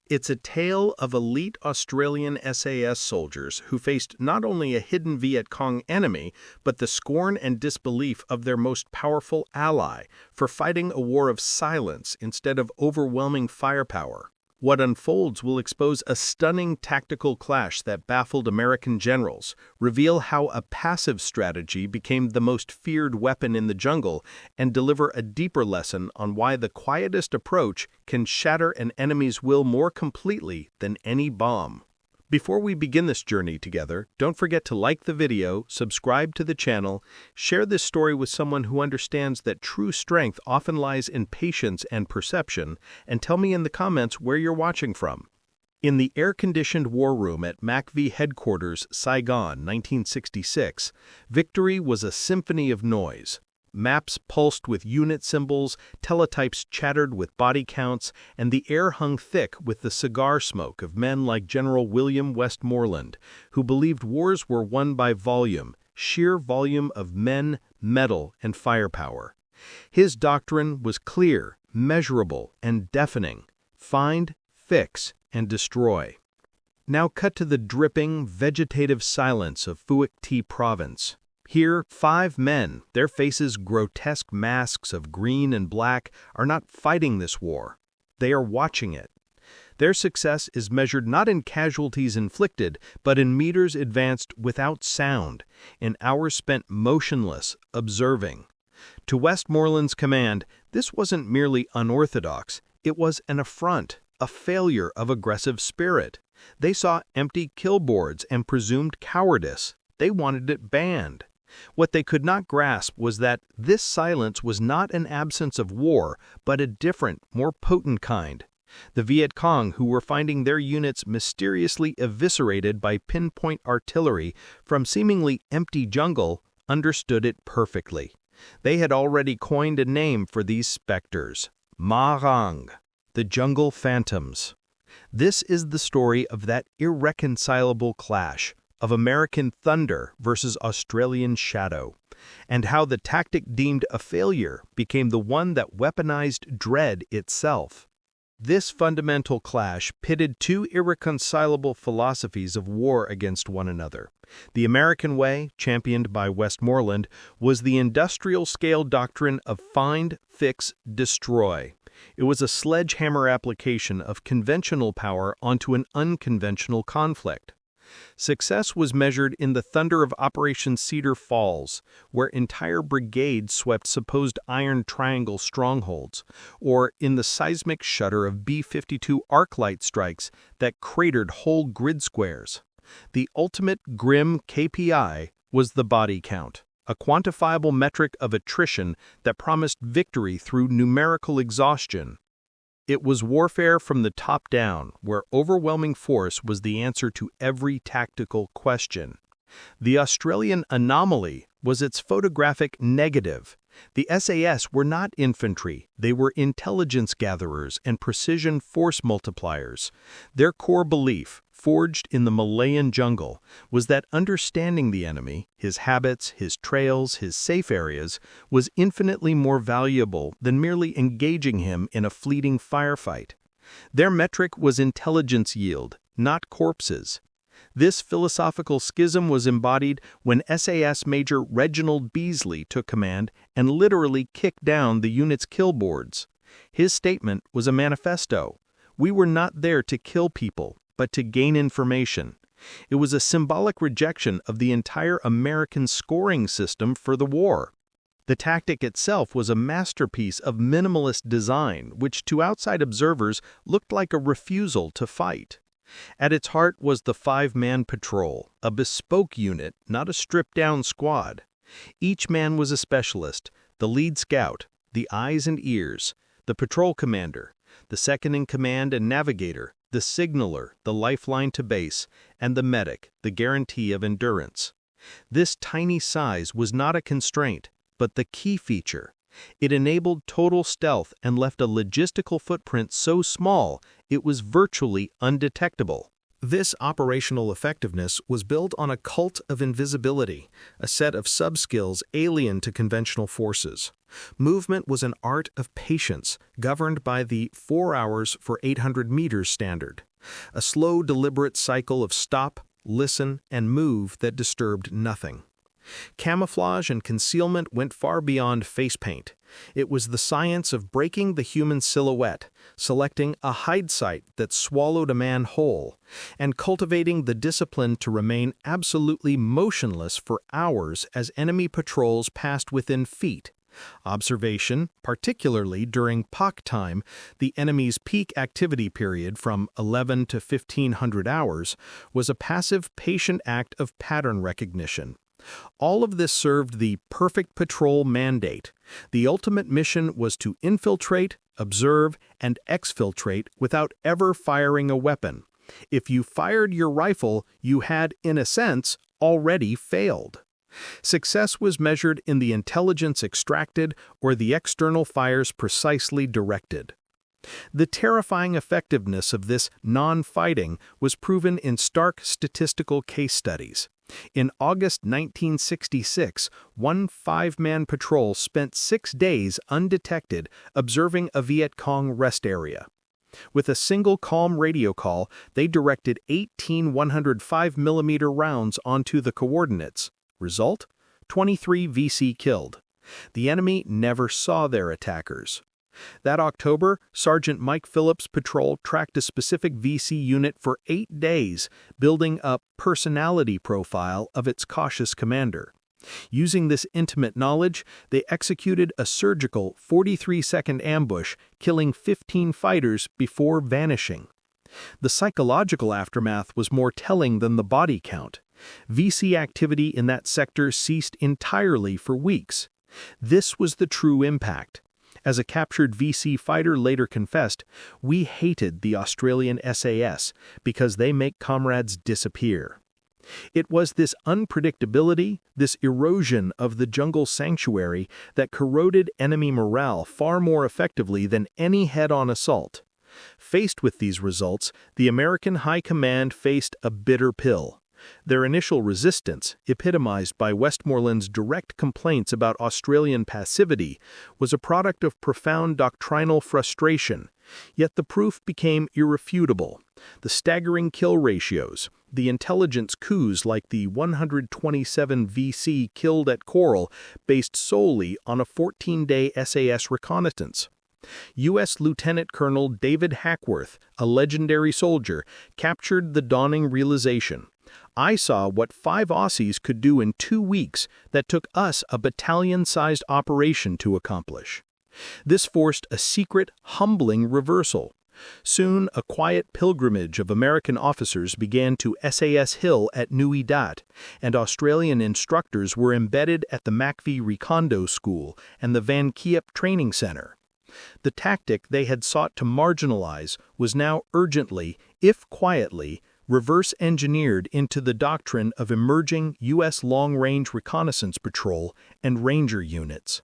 It's a tale of elite Australian SAS soldiers who faced not only a hidden Viet Cong enemy, but the scorn and disbelief of their most powerful ally for fighting a war of silence instead of overwhelming firepower. What unfolds will expose a stunning tactical clash that baffled American generals, reveal how a passive strategy became the most feared weapon in the jungle, and deliver a deeper lesson on why the quietest approach can shatter an enemy's will more completely than any bomb. Before we begin this journey together, don't forget to like the video, subscribe to the channel, share this story with someone who understands that true strength often lies in patience and perception, and tell me in the comments where you're watching from. In the air-conditioned war room at MACV headquarters, Saigon, 1966, victory was a symphony of noise. Maps pulsed with unit symbols, teletypes chattered with body counts, and the air hung thick with the cigar smoke of men like General William Westmoreland, who believed wars were won by volume, sheer volume of men, metal, and firepower. His doctrine was clear, measurable, and deafening: find, fix, and destroy. Now cut to the dripping, vegetative silence of Viet Cong province. Here, 5 men, their faces grotesque masks of green and black, are not fighting this war. They are watching it. Their success is measured not in casualties inflicted, but in meters advanced without sound, in hours spent motionless, observing. To Westmoreland's command, this wasn't merely unorthodox, it was an affront, a failure of aggressive spirit. They saw empty killboards and presumed cowardice. They wanted it banned. What they could not grasp was that this silence was not an absence of war, but a different, more potent kind. The Viet Cong, who were finding their units mysteriously eviscerated by pinpoint artillery from seemingly empty jungle, understood it perfectly. They had already coined a name for these specters: Ma Rằng, the jungle phantoms. This is the story of that irreconcilable clash, of American thunder versus Australian shadow, and how the tactic deemed a failure became the one that weaponized dread itself. This fundamental clash pitted 2 irreconcilable philosophies of war against one another. The American way, championed by Westmoreland, was the industrial-scale doctrine of find, fix, destroy. It was a sledgehammer application of conventional power onto an unconventional conflict. Success was measured in the thunder of Operation Cedar Falls, where entire brigades swept supposed Iron Triangle strongholds, or in the seismic shudder of B-52 arc-light strikes that cratered whole grid squares. The ultimate grim KPI was the body count, a quantifiable metric of attrition that promised victory through numerical exhaustion. It was warfare from the top down, where overwhelming force was the answer to every tactical question. The Australian anomaly was its photographic negative. The SAS were not infantry, they were intelligence gatherers and precision force multipliers. Their core belief, forged in the Malayan jungle, was that understanding the enemy, his habits, his trails, his safe areas, was infinitely more valuable than merely engaging him in a fleeting firefight. Their metric was intelligence yield, not corpses. This philosophical schism was embodied when SAS Major Reginald Beasley took command and literally kicked down the unit's killboards. His statement was a manifesto. We were not there to kill people, but to gain information. It was a symbolic rejection of the entire American scoring system for the war. The tactic itself was a masterpiece of minimalist design, which to outside observers looked like a refusal to fight. At its heart was the 5-man patrol, a bespoke unit, not a stripped-down squad. Each man was a specialist: the lead scout, the eyes and ears, the patrol commander, the second-in-command and navigator, the signaler, the lifeline to base, and the medic, the guarantee of endurance. This tiny size was not a constraint, but the key feature. It enabled total stealth and left a logistical footprint so small it was virtually undetectable. This operational effectiveness was built on a cult of invisibility, a set of sub-skills alien to conventional forces. Movement was an art of patience, governed by the 4 hours for 800 meters standard, a slow, deliberate cycle of stop, listen, and move that disturbed nothing. Camouflage and concealment went far beyond face paint. It was the science of breaking the human silhouette, selecting a hide site that swallowed a man whole, and cultivating the discipline to remain absolutely motionless for hours as enemy patrols passed within feet. Observation, particularly during POC time, the enemy's peak activity period from 11 to 1500 hours, was a passive, patient act of pattern recognition. All of this served the perfect patrol mandate. The ultimate mission was to infiltrate, observe, and exfiltrate without ever firing a weapon. If you fired your rifle, you had, in a sense, already failed. Success was measured in the intelligence extracted or the external fires precisely directed. The terrifying effectiveness of this non-fighting was proven in stark statistical case studies. In August 1966, one 5-man patrol spent 6 days undetected observing a Viet Cong rest area. With a single calm radio call, they directed 18 105mm rounds onto the coordinates. Result? 23 VC killed. The enemy never saw their attackers. That October, Sergeant Mike Phillips' patrol tracked a specific VC unit for 8 days, building a personality profile of its cautious commander. Using this intimate knowledge, they executed a surgical 43-second ambush, killing 15 fighters before vanishing. The psychological aftermath was more telling than the body count. VC activity in that sector ceased entirely for weeks. This was the true impact. As a captured VC fighter later confessed, "We hated the Australian SAS because they make comrades disappear." It was this unpredictability, this erosion of the jungle sanctuary that corroded enemy morale far more effectively than any head-on assault. Faced with these results, the American High Command faced a bitter pill. Their initial resistance, epitomized by Westmoreland's direct complaints about Australian passivity, was a product of profound doctrinal frustration, yet the proof became irrefutable. The staggering kill ratios, the intelligence coups like the 127 VC killed at Coral based solely on a 14-day SAS reconnaissance. U.S. Lieutenant Colonel David Hackworth, a legendary soldier, captured the dawning realization. "I saw what 5 Aussies could do in 2 weeks that took us a battalion-sized operation to accomplish." This forced a secret, humbling reversal. Soon, a quiet pilgrimage of American officers began to SAS Hill at Nui Dat, and Australian instructors were embedded at the MacV Recondo School and the Van Kiep Training Center. The tactic they had sought to marginalize was now urgently, if quietly, reverse-engineered into the doctrine of emerging U.S. long-range reconnaissance patrol and ranger units.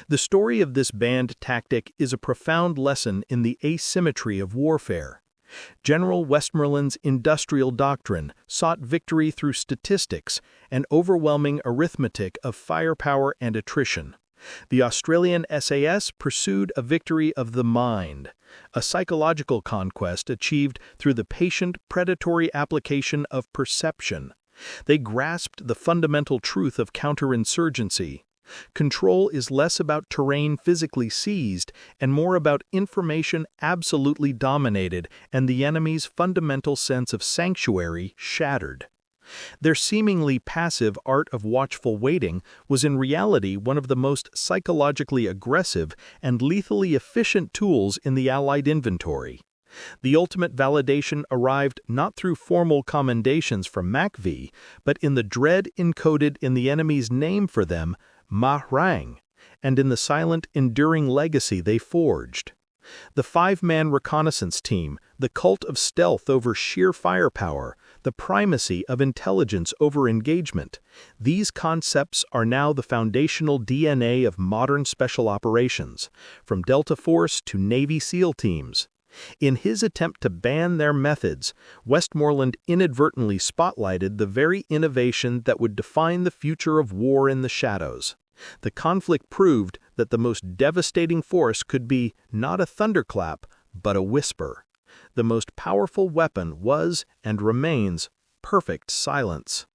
The story of this banned tactic is a profound lesson in the asymmetry of warfare. General Westmoreland's industrial doctrine sought victory through statistics and overwhelming arithmetic of firepower and attrition. The Australian SAS pursued a victory of the mind, a psychological conquest achieved through the patient, predatory application of perception. They grasped the fundamental truth of counterinsurgency. Control is less about terrain physically seized and more about information absolutely dominated and the enemy's fundamental sense of sanctuary shattered. Their seemingly passive art of watchful waiting was in reality one of the most psychologically aggressive and lethally efficient tools in the Allied inventory. The ultimate validation arrived not through formal commendations from MacV, but in the dread encoded in the enemy's name for them, Ma Rằng, and in the silent, enduring legacy they forged. The 5-man reconnaissance team, the cult of stealth over sheer firepower, the primacy of intelligence over engagement, these concepts are now the foundational DNA of modern special operations, from Delta Force to Navy SEAL teams. In his attempt to ban their methods, Westmoreland inadvertently spotlighted the very innovation that would define the future of war in the shadows. The conflict proved that the most devastating force could be not a thunderclap, but a whisper. The most powerful weapon was and remains perfect silence.